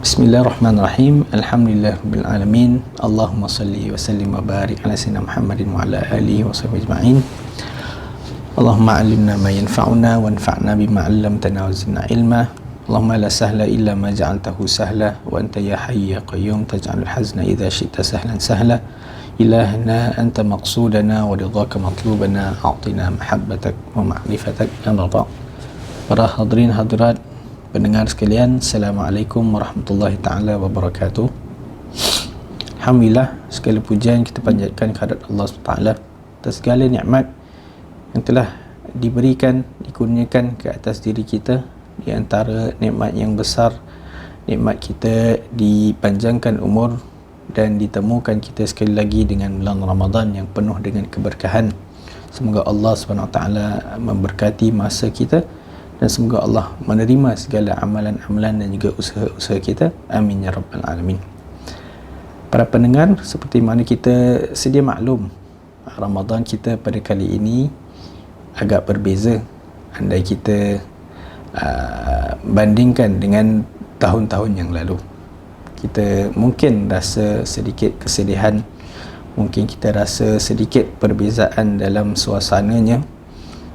Bismillahirrahmanirrahim. Alhamdulillahirabbil alamin. Allahumma salli wa sallim wa barik ala sayyidina Muhammadin wa ala alihi wa sahbihi ajma'in. Allahumma 'allimna ma yanfa'una wanfa'na bima 'allamtana wa zidna ilma. Allahumma la sahla illa ma ja'altahu sahla wa anta ya hayy ya qayyum taj'alul hazna idza syi'ta sahlan sahla. Ilahna anta maqsudana wa ridhaka matlubana a'tina mahabbatak wa ma'rifatak ya Allah. Para hadirin hadirat pendengar sekalian, Assalamualaikum warahmatullahi ta'ala wabarakatuh. Alhamdulillah, segala pujian kita panjatkan kehadrat Allah SWT atas segala nikmat yang telah diberikan, dikurniakan ke atas diri kita. Di antara nikmat yang besar, nikmat kita dipanjangkan umur dan ditemukan kita sekali lagi dengan bulan Ramadan yang penuh dengan keberkahan. Semoga Allah SWT memberkati masa kita dan semoga Allah menerima segala amalan-amalan dan juga usaha-usaha kita. Amin ya rabbal alamin. Para pendengar, seperti mana kita sedia maklum, Ramadan kita pada kali ini agak berbeza andai kita bandingkan dengan tahun-tahun yang lalu. Kita mungkin rasa sedikit kesedihan, mungkin kita rasa sedikit perbezaan dalam suasananya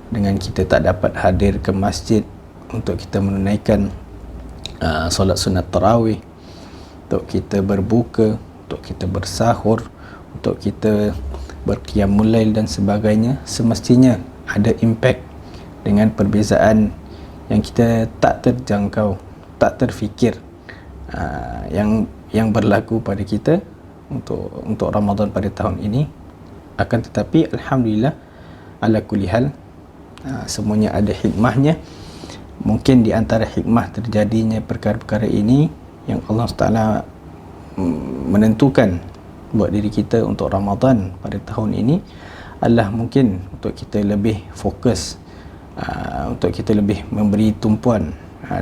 dengan kita tak dapat hadir ke masjid untuk kita menunaikan solat sunat tarawih, untuk kita berbuka, untuk kita bersahur, untuk kita berqiyamul lail dan sebagainya. Semestinya ada impak dengan perbezaan yang kita tak terjangkau, tak terfikir, yang berlaku pada kita untuk Ramadan pada tahun ini. Akan tetapi alhamdulillah ala kulli hal, semuanya ada hikmahnya. Mungkin di antara hikmah terjadinya perkara-perkara ini yang Allah Taala menentukan buat diri kita untuk Ramadan pada tahun ini adalah mungkin untuk kita lebih fokus, untuk kita lebih memberi tumpuan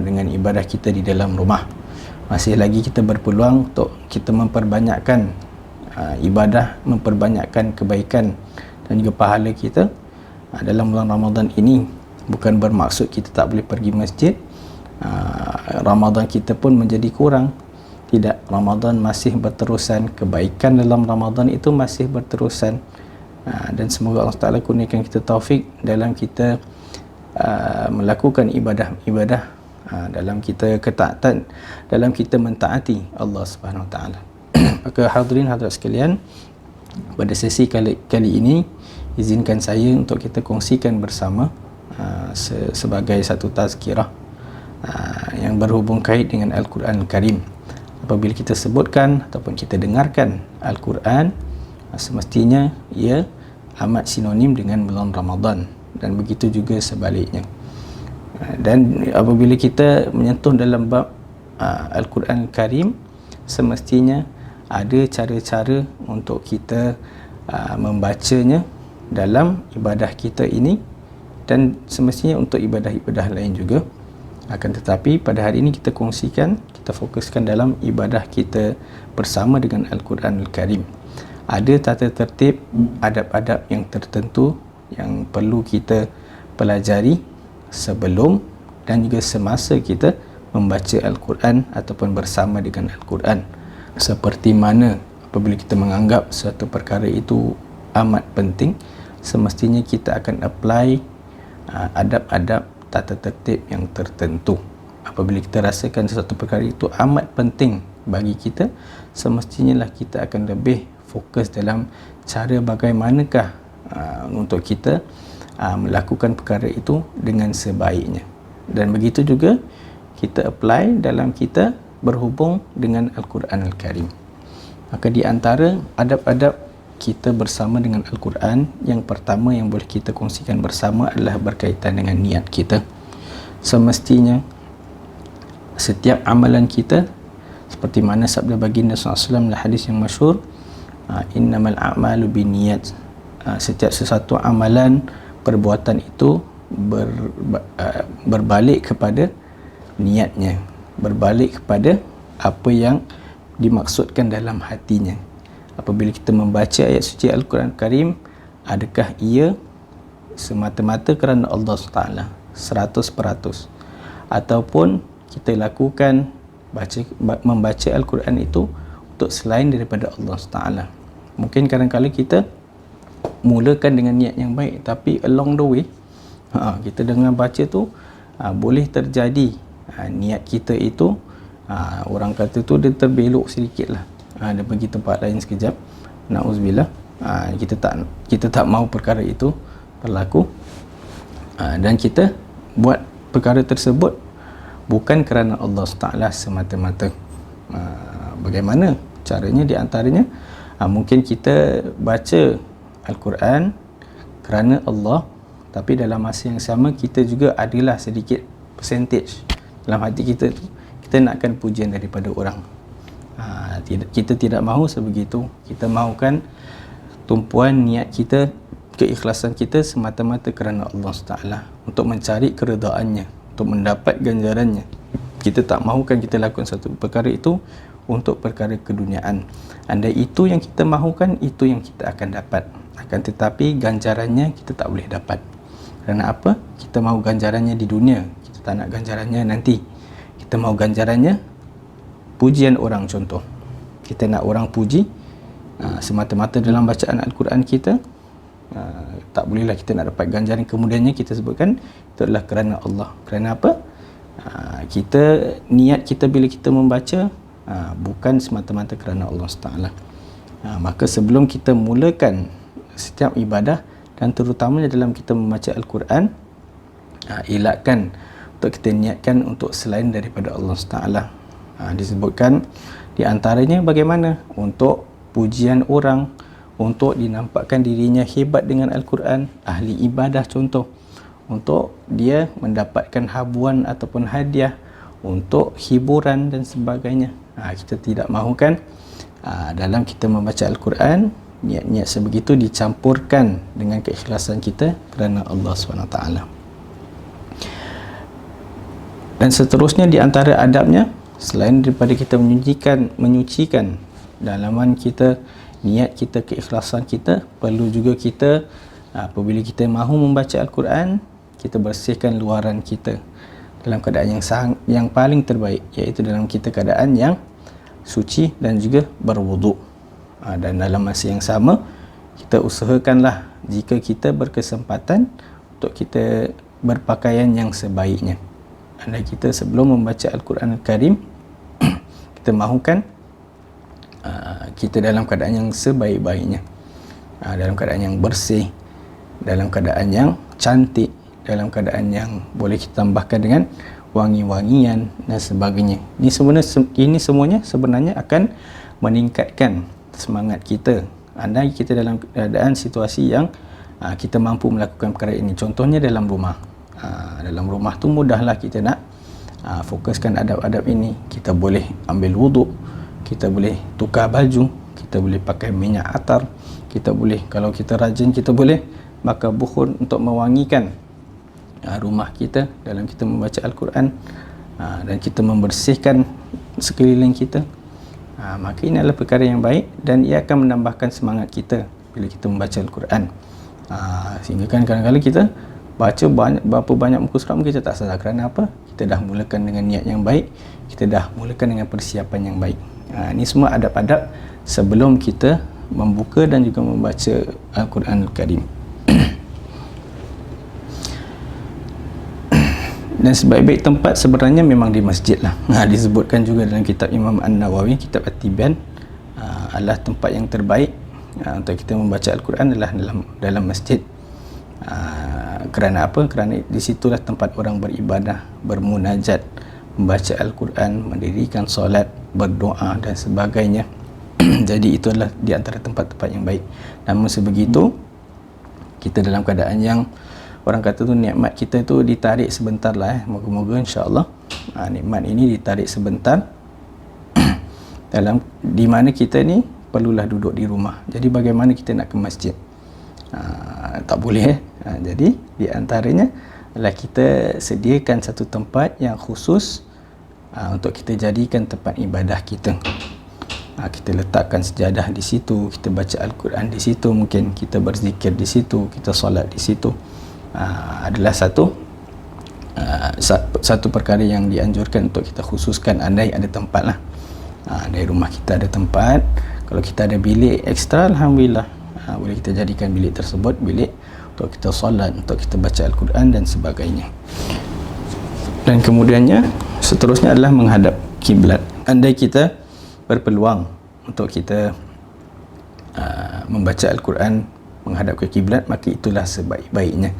dengan ibadah kita di dalam rumah. Masih lagi kita berpeluang untuk kita memperbanyakkan ibadah, memperbanyakkan kebaikan dan juga pahala kita dalam bulan Ramadan ini. Bukan bermaksud kita tak boleh pergi masjid, Ramadan kita pun menjadi kurang. Tidak, Ramadan masih berterusan, kebaikan dalam Ramadan itu masih berterusan, dan semoga Allah Ta'ala kurniakan kita taufik dalam kita melakukan ibadah-ibadah, dalam kita ketaatan, dalam kita mentaati Allah Subhanahu Wa Ta'ala. Maka hadirin hadirat sekalian, pada sesi kali ini izinkan saya untuk kita kongsikan bersama sebagai satu tazkirah yang berhubung kait dengan Al-Quran Al-Karim. Apabila kita sebutkan ataupun kita dengarkan Al-Quran, semestinya ia amat sinonim dengan bulan Ramadan, dan begitu juga sebaliknya. Dan apabila kita menyentuh dalam bab Al-Quran Al-Karim, semestinya ada cara-cara untuk kita membacanya dalam ibadah kita ini, dan semestinya untuk ibadah-ibadah lain juga. Akan tetapi pada hari ini kita kongsikan, kita fokuskan dalam ibadah kita bersama dengan Al-Quran Al-Karim. Ada tata tertib, adab-adab yang tertentu yang perlu kita pelajari sebelum dan juga semasa kita membaca Al-Quran ataupun bersama dengan Al-Quran. Seperti mana apabila kita menganggap suatu perkara itu amat penting, semestinya kita akan apply adab-adab tata tertib yang tertentu. Apabila kita rasakan sesuatu perkara itu amat penting bagi kita, semestinya lah kita akan lebih fokus dalam cara bagaimanakah untuk kita melakukan perkara itu dengan sebaiknya. Dan begitu juga kita apply dalam kita berhubung dengan Al-Quran Al-Karim. Maka di antara adab-adab kita bersama dengan Al-Quran, yang pertama yang boleh kita kongsikan bersama adalah berkaitan dengan niat kita. Semestinya setiap amalan kita, seperti mana sabda baginda SAW dalam hadis yang masyhur, innamal a'malu binniyat, setiap sesuatu amalan, perbuatan itu berbalik kepada niatnya, berbalik kepada apa yang dimaksudkan dalam hatinya. Apabila kita membaca ayat suci Al-Quran Karim, adakah ia semata-mata kerana Allah SWT 100%, ataupun kita lakukan membaca Al-Quran itu untuk selain daripada Allah Taala. Mungkin kadang-kadang kita mulakan dengan niat yang baik, tapi along the way kita dengan baca tu boleh terjadi niat kita itu orang kata tu dia terbelok sedikit lah, dia pergi tempat lain sekejap, na'udzubillah. Kita tak mahu perkara itu berlaku, dan kita buat perkara tersebut bukan kerana Allah Taala semata-mata. Bagaimana caranya? Di antaranya mungkin kita baca Al-Quran kerana Allah, tapi dalam masa yang sama kita juga adalah sedikit percentage dalam hati kita tu, kita nakkan pujian daripada orang. Kita tidak mahu sebegitu. Kita mahukan tumpuan niat kita, keikhlasan kita semata-mata kerana Allah Taala, untuk mencari keredaannya, untuk mendapat ganjarannya. Kita tak mahukan kita lakukan satu perkara itu untuk perkara keduniaan. Andai itu yang kita mahukan, itu yang kita akan dapat. Akan tetapi ganjarannya kita tak boleh dapat. Kerana apa? Kita mahu ganjarannya di dunia, kita tak nak ganjarannya nanti. Kita mahu ganjarannya pujian orang. Contoh, kita nak orang puji semata-mata dalam bacaan Al-Quran kita, tak bolehlah kita nak dapat ganjaran kemudiannya. Kita sebutkan itu adalah kerana Allah. Kerana apa? Niat kita bila kita membaca bukan semata-mata kerana Allah Taala. Maka sebelum kita mulakan setiap ibadah, dan terutamanya dalam kita membaca Al-Quran, elakkan untuk kita niatkan untuk selain daripada Allah Taala. Disebutkan di antaranya bagaimana untuk pujian orang, untuk dinampakkan dirinya hebat dengan Al-Quran, ahli ibadah contoh, untuk dia mendapatkan habuan ataupun hadiah, untuk hiburan dan sebagainya. Kita tidak mahukan dalam kita membaca Al-Quran niat-niat sebegitu dicampurkan dengan keikhlasan kita kerana Allah SWT. Dan seterusnya di antara adabnya, selain daripada kita menyucikan dalaman kita, niat kita, keikhlasan kita, perlu juga kita apabila kita mahu membaca Al-Quran, kita bersihkan luaran kita dalam keadaan yang paling terbaik, iaitu dalam kita keadaan yang suci dan juga berwuduk. Dan dalam masa yang sama, kita usahakanlah jika kita berkesempatan untuk kita berpakaian yang sebaiknya. Andai kita sebelum membaca Al-Quran Al-Karim kita mahukan kita dalam keadaan yang sebaik-baiknya, dalam keadaan yang bersih, dalam keadaan yang cantik, dalam keadaan yang boleh kita tambahkan dengan wangi-wangian dan sebagainya. Ini semuanya sebenarnya akan meningkatkan semangat kita andai kita dalam keadaan situasi yang kita mampu melakukan perkara ini. Contohnya dalam rumah. Dalam rumah tu mudahlah kita nak fokuskan adab-adab ini. Kita boleh ambil wuduk, kita boleh tukar baju, kita boleh pakai minyak atar, kita boleh, kalau kita rajin, kita boleh bakar bukhur untuk mewangikan rumah kita dalam kita membaca Al-Quran, dan kita membersihkan sekeliling kita. Maka ini adalah perkara yang baik, dan ia akan menambahkan semangat kita bila kita membaca Al-Quran. Sehingga kan kadang-kadang kita baca berapa banyak muka surat kita tak sadar. Kerana apa? Kita dah mulakan dengan niat yang baik, kita dah mulakan dengan persiapan yang baik. Ini semua adab-adab sebelum kita membuka dan juga membaca Al-Quran Al-Karim. Dan sebaik-baik tempat sebenarnya memang di masjid lah. Disebutkan juga dalam kitab Imam An-Nawawi, kitab At-Tibyan, adalah tempat yang terbaik untuk kita membaca Al-Quran adalah dalam masjid. Kerana apa? Kerana di situlah tempat orang beribadah, bermunajat, membaca Al-Quran, mendirikan solat, berdoa dan sebagainya. Jadi itu adalah di antara tempat-tempat yang baik. Namun sebegitu, kita dalam keadaan yang orang kata tu nikmat kita tu ditarik sebentar lah. Moga-moga insya-Allah nikmat ini ditarik sebentar. Di mana kita ni perlulah duduk di rumah. Jadi bagaimana kita nak ke masjid? Tak boleh. Jadi di antaranya adalah kita sediakan satu tempat yang khusus untuk kita jadikan tempat ibadah kita. Kita letakkan sejadah di situ, kita baca Al-Quran di situ, mungkin kita berzikir di situ, kita solat di situ. Adalah satu satu perkara yang dianjurkan untuk kita khususkan andai ada tempat lah. Dari rumah kita ada tempat, kalau kita ada bilik ekstra, Alhamdulillah, boleh kita jadikan bilik tersebut bilik untuk kita solat, untuk kita baca Al-Quran dan sebagainya. Dan kemudiannya seterusnya adalah menghadap kiblat. Andai kita berpeluang untuk kita membaca Al-Quran menghadap ke kiblat, maka itulah sebaik-baiknya.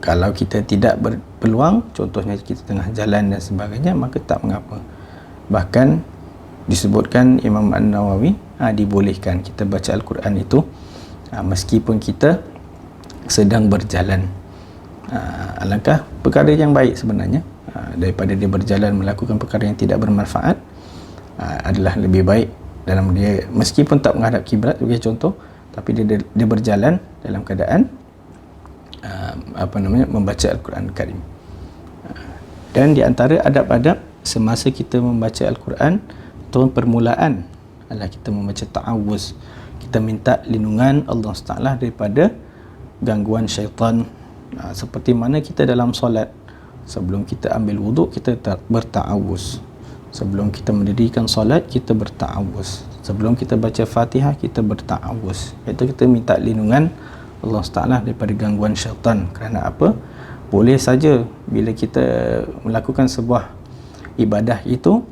Kalau kita tidak berpeluang, contohnya kita tengah jalan dan sebagainya, maka tak mengapa. Bahkan disebutkan Imam An-Nawawi dibolehkan kita baca Al-Quran itu meskipun kita sedang berjalan. Alangkah perkara yang baik sebenarnya, daripada dia berjalan melakukan perkara yang tidak bermanfaat, adalah lebih baik dalam dia meskipun tak menghadap kiblat sebagai contoh, tapi dia berjalan dalam keadaan membaca Al-Quran Karim. Dan di antara adab-adab semasa kita membaca Al-Quran, tahun permulaan adalah kita membaca ta'awuz. Kita minta lindungan Allah SWT daripada gangguan syaitan. Seperti mana kita dalam solat, sebelum kita ambil wuduk kita berta'awuz. Sebelum kita mendirikan solat kita berta'awuz. Sebelum kita baca Fatihah kita berta'awuz. Iaitu kita minta lindungan Allah SWT daripada gangguan syaitan. Kerana apa? Boleh saja bila kita melakukan sebuah ibadah itu,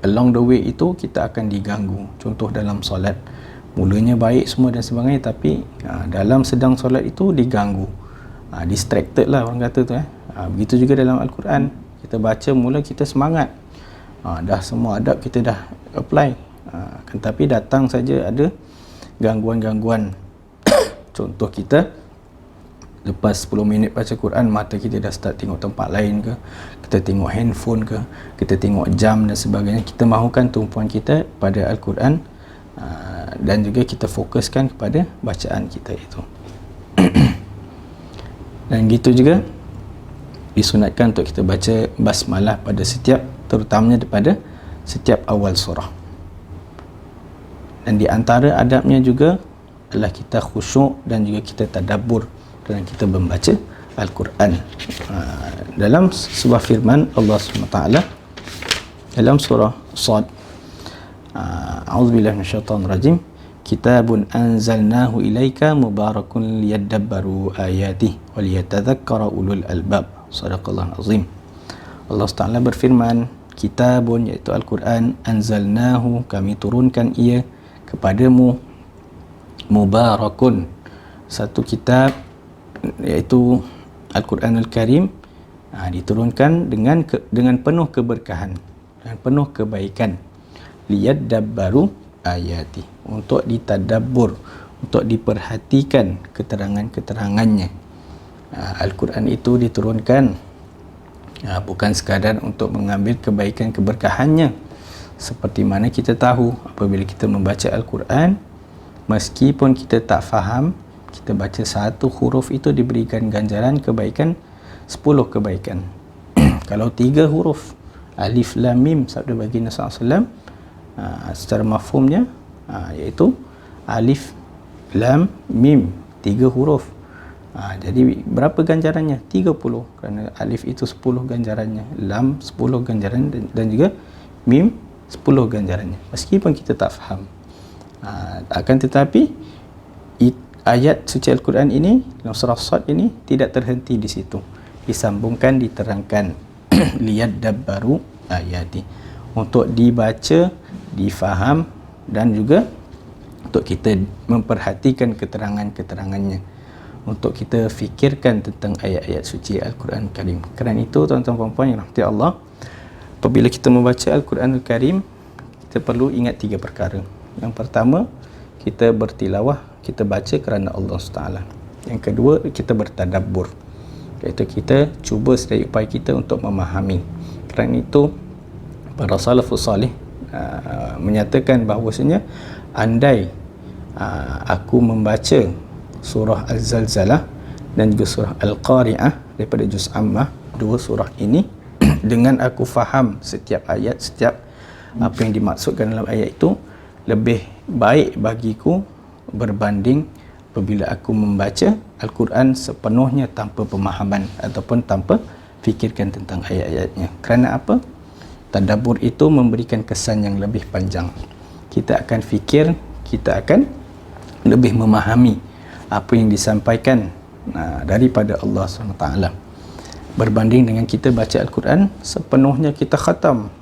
along the way itu kita akan diganggu. Contoh dalam solat, mulanya baik semua dan sebagainya, tapi dalam sedang solat itu diganggu, distracted lah orang kata tu. Begitu juga dalam Al-Quran, kita baca mula kita semangat, dah semua adab kita dah apply, tapi datang saja ada gangguan-gangguan. Contoh, kita lepas 10 minit baca Quran, mata kita dah start tengok tempat lain ke, kita tengok handphone ke, kita tengok jam dan sebagainya. Kita mahukan tumpuan kita pada Al-Quran, dan juga kita fokuskan kepada bacaan kita itu. Dan gitu juga disunatkan untuk kita baca basmalah pada setiap, terutamanya pada setiap awal surah. Dan di antara adabnya juga adalah kita khusyuk dan juga kita tadabbur dalam kita membaca Al-Quran. Dalam sebuah firman Allah SWT dalam surah Sad, a'udzubillahi minasyaitonir rajim, kitabun anzalnahu ilaika mubarakun liyadabbaru ayatihi wa liyatadhakkara ulul albab. Shadaqallahu azim. Allah SWT berfirman, kitabun, iaitu Al-Quran, anzalnahu, kami turunkan ia kepadamu, mubarakun, satu kitab iaitu Al-Quranul Karim, diturunkan dengan penuh keberkahan dan penuh kebaikan, liyadabbaru ayati, untuk ditadabbur, untuk diperhatikan keterangan-keterangannya. Al-Quran itu diturunkan bukan sekadar untuk mengambil kebaikan keberkahannya. Seperti mana kita tahu, apabila kita membaca Al-Quran, meskipun kita tak faham, kita baca satu huruf itu diberikan ganjaran kebaikan 10 kebaikan. Kalau 3 huruf, alif lam mim, sabda baginda SAW, secara mafhumnya iaitu alif lam mim, 3 huruf. Jadi berapa ganjarannya? 30. Kerana alif itu 10 ganjarannya, lam 10 ganjaran, dan juga mim 10 ganjarannya, meskipun kita tak faham. Akan tetapi ayat suci Al-Quran ini, dalam surah Sad ini, tidak terhenti di situ, disambungkan, diterangkan liyadabbaru ayati, untuk dibaca, difaham, dan juga untuk kita memperhatikan keterangan-keterangannya, untuk kita fikirkan tentang ayat-ayat suci Al-Quran Karim. Kerana itu, tuan-tuan puan-puan yang rahmati Allah, apabila kita membaca Al-Quran Karim, kita perlu ingat 3 perkara. Yang pertama, kita bertilawah, kita baca kerana Allah SWT. Yang kedua, kita bertadabbur, iaitu kita cuba sedaya upaya kita untuk memahami. Kerana itu, para salafus salih menyatakan bahawasanya, andai aku membaca surah Al-Zalzalah dan juga surah Al-Qari'ah daripada Juz Ammah, 2 surah ini, dengan aku faham setiap ayat, setiap apa yang dimaksudkan dalam ayat itu, lebih baik bagiku berbanding apabila aku membaca Al-Quran sepenuhnya tanpa pemahaman ataupun tanpa fikirkan tentang ayat-ayatnya. Kerana apa? Tadabbur itu memberikan kesan yang lebih panjang. Kita akan fikir, kita akan lebih memahami apa yang disampaikan daripada Allah SWT, berbanding dengan kita baca Al-Quran sepenuhnya kita khatam.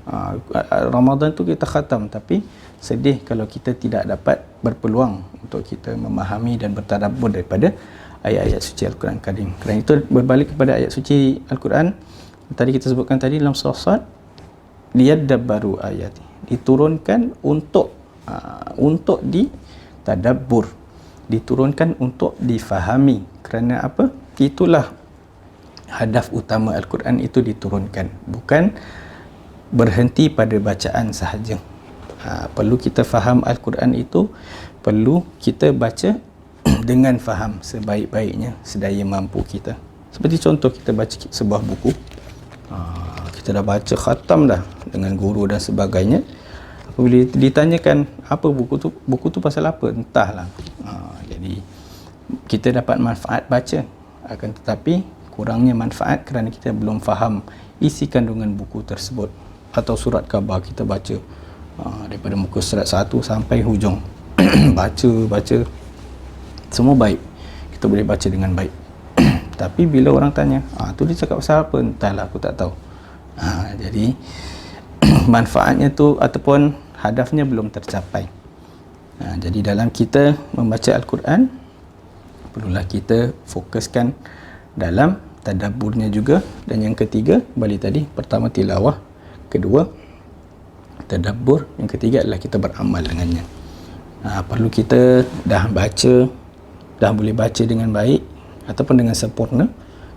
Ramadan tu kita khatam, tapi sedih kalau kita tidak dapat berpeluang untuk kita memahami dan bertadabbur daripada ayat-ayat suci Al-Quran Karim. Kerana itu berbalik kepada ayat suci Al-Quran tadi kita sebutkan tadi dalam surah Sad, liyadabbaru ayat, diturunkan untuk ditadabbur, diturunkan untuk difahami. Kerana apa? Itulah hadaf utama Al-Quran itu diturunkan, bukan berhenti pada bacaan sahaja. Perlu kita faham Al-Quran itu, perlu kita baca dengan faham sebaik-baiknya, sedaya mampu kita. Seperti contoh kita baca sebuah buku, kita dah baca khatam dah dengan guru dan sebagainya. Apabila ditanyakan apa buku tu pasal apa, entahlah. Jadi kita dapat manfaat baca, akan tetapi kurangnya manfaat kerana kita belum faham isi kandungan buku tersebut. Atau surat khabar kita baca daripada muka surat 1 sampai hujung. baca semua baik, kita boleh baca dengan baik. Tapi bila orang tanya, tu dia cakap pasal apa, entahlah, aku tak tahu. Jadi manfaatnya tu ataupun hadafnya belum tercapai. Jadi dalam kita membaca Al-Quran, perlulah kita fokuskan dalam tadabburnya juga. Dan yang ketiga, balik tadi, pertama tilawah, kedua tadabbur, yang ketiga adalah kita beramal dengannya. Perlu kita dah baca, dah boleh baca dengan baik ataupun dengan sempurna,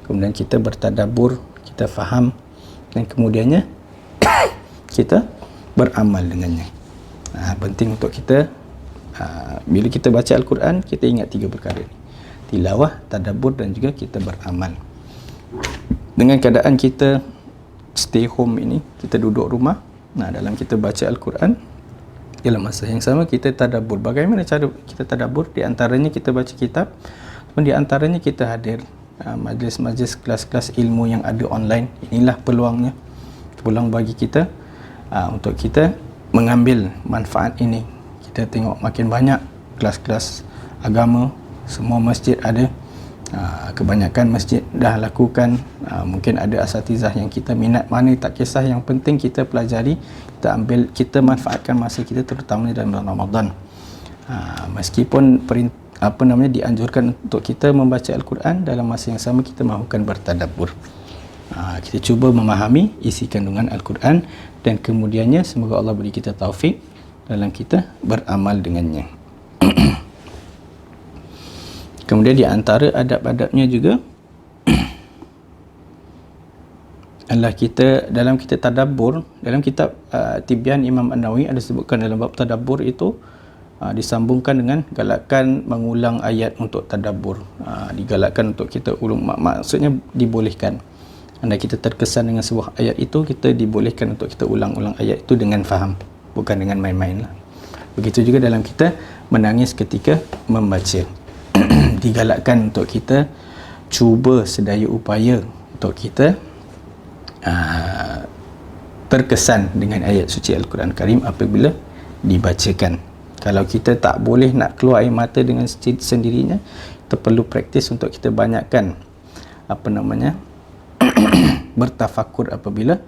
kemudian kita bertadabbur, kita faham, dan kemudiannya kita beramal dengannya. Penting untuk kita, bila kita baca Al-Quran, kita ingat 3 perkara ni: tilawah, tadabbur, dan juga kita beramal. Dengan keadaan kita stay home ini, kita duduk rumah, dalam kita baca Al-Quran, dalam masa yang sama kita tadabbur. Bagaimana cara kita tadabbur? Di antaranya kita baca kitab, dan di antaranya kita hadir majlis-majlis, kelas-kelas ilmu yang ada online. Inilah peluang bagi kita untuk kita mengambil manfaat ini. Kita tengok makin banyak kelas-kelas agama, semua masjid ada, kebanyakan masjid dah lakukan. Mungkin ada asatizah yang kita minat, mana tak kisah, yang penting kita pelajari, kita ambil, kita manfaatkan masa kita, terutama dalam Ramadan. Meskipun dianjurkan untuk kita membaca Al-Quran, dalam masa yang sama kita mahukan bertadabbur. Kita cuba memahami isi kandungan Al-Quran, dan kemudiannya semoga Allah beri kita taufik dalam kita beramal dengannya. Kemudian di antara adab-adabnya juga adalah kita dalam kita tadabbur, dalam kitab Tibyan Imam An-Nawawi ada sebutkan dalam bab tadabbur itu disambungkan dengan galakan mengulang ayat untuk tadabbur. Digalakkan untuk kita ulang, maksudnya dibolehkan. Anda kita terkesan dengan sebuah ayat itu, kita dibolehkan untuk kita ulang-ulang ayat itu dengan faham, bukan dengan main-main lah. Begitu juga dalam kita menangis ketika membaca. Digalakkan untuk kita cuba sedaya upaya untuk kita terkesan dengan ayat suci Al-Quran Karim apabila dibacakan. Kalau kita tak boleh nak keluar air mata dengan sendirinya, kita perlu praktis untuk kita banyakkan bertafakur apabila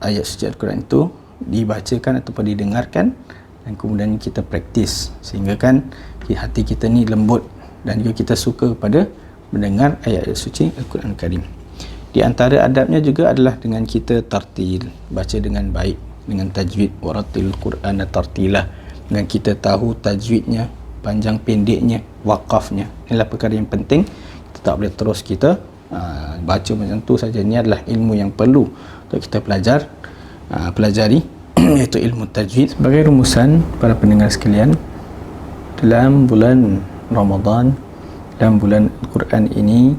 ayat suci Al-Quran itu dibacakan ataupun didengarkan, dan kemudian kita praktis sehingga kan hati kita ni lembut dan juga kita suka pada mendengar ayat-ayat suci Al-Quran Karim. Di antara adabnya juga adalah dengan kita tartil, baca dengan baik, dengan tajwid, waratil Quran tartilah, dengan kita tahu tajwidnya, panjang pendeknya, waqafnya. Inilah perkara yang penting. Kita tak boleh terus kita baca macam tu saja. Ini adalah ilmu yang perlu untuk kita pelajari iaitu ilmu tajwid. Sebagai rumusan, para pendengar sekalian, dalam bulan Ramadan, dalam bulan Al-Quran ini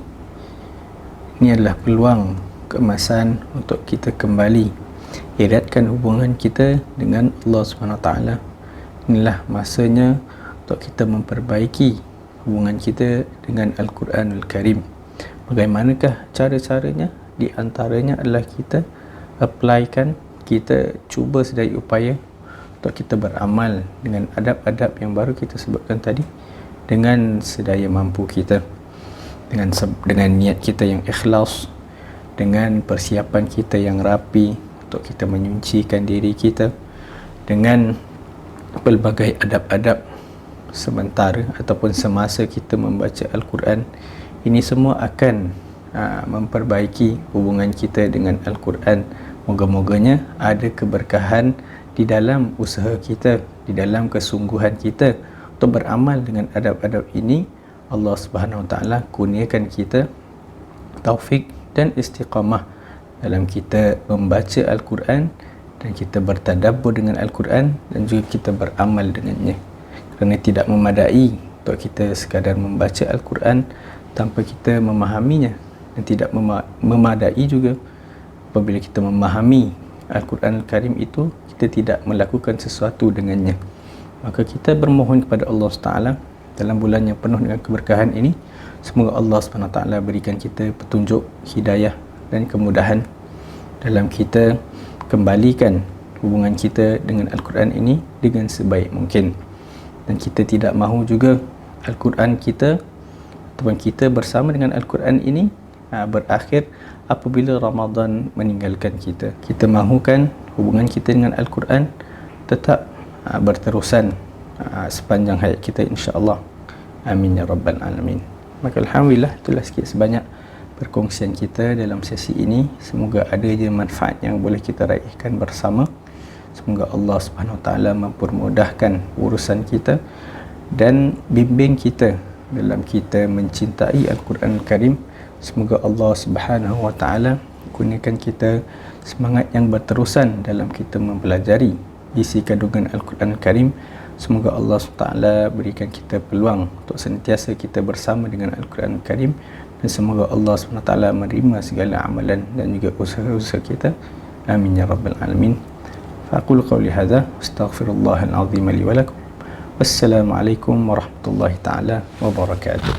adalah peluang keemasan untuk kita kembali eratkan hubungan kita dengan Allah SWT. Inilah masanya untuk kita memperbaiki hubungan kita dengan Al-Quranul Karim. Bagaimanakah cara-caranya? Di antaranya adalah kita applykan, kita cuba sedaya upaya untuk kita beramal dengan adab-adab yang baru kita sebutkan tadi dengan sedaya mampu kita, dengan niat kita yang ikhlas, dengan persiapan kita yang rapi untuk kita menyucikan diri kita, dengan pelbagai adab-adab sementara ataupun semasa kita membaca Al-Quran. Ini semua akan memperbaiki hubungan kita dengan Al-Quran. Moga-moganya ada keberkahan di dalam usaha kita, di dalam kesungguhan kita untuk beramal dengan adab-adab ini. Allah Subhanahu Wa Taala kurniakan kita taufik dan istiqamah dalam kita membaca Al-Quran dan kita bertadabbur dengan Al-Quran dan juga kita beramal dengannya. Kerana tidak memadai untuk kita sekadar membaca Al-Quran tanpa kita memahaminya, dan tidak memadai juga apabila kita memahami Al-Quran Al-Karim itu kita tidak melakukan sesuatu dengannya. Maka kita bermohon kepada Allah SWT dalam bulan yang penuh dengan keberkahan ini, semoga Allah SWT berikan kita petunjuk, hidayah dan kemudahan dalam kita kembalikan hubungan kita dengan Al-Quran ini dengan sebaik mungkin. Dan kita tidak mahu juga Al-Quran kita ataupun kita bersama dengan Al-Quran ini berakhir apabila Ramadan meninggalkan kita. Kita mahukan hubungan kita dengan Al-Quran tetap berterusan sepanjang hayat kita, insya-Allah. Amin ya rabbal alamin. Maka alhamdulillah, itulah sikit sebanyak perkongsian kita dalam sesi ini. Semoga ada je manfaat yang boleh kita raihkan bersama. Semoga Allah Subhanahu Wa Taala mempermudahkan urusan kita dan bimbing kita dalam kita mencintai Al-Quran Al-Karim. Semoga Allah Subhanahu Wa Taala kurniakan kita semangat yang berterusan dalam kita mempelajari isi kandungan Al-Quran Al-Karim. Semoga Allah SWT berikan kita peluang untuk sentiasa kita bersama dengan Al-Quran Al-Karim, dan semoga Allah SWT menerima segala amalan dan juga usaha-usaha kita. Amin ya rabbal alamin. Faqulu qawli hadza astaghfirullahal azim li wa lakum. Wassalamualaikum warahmatullahi taala wabarakatuh.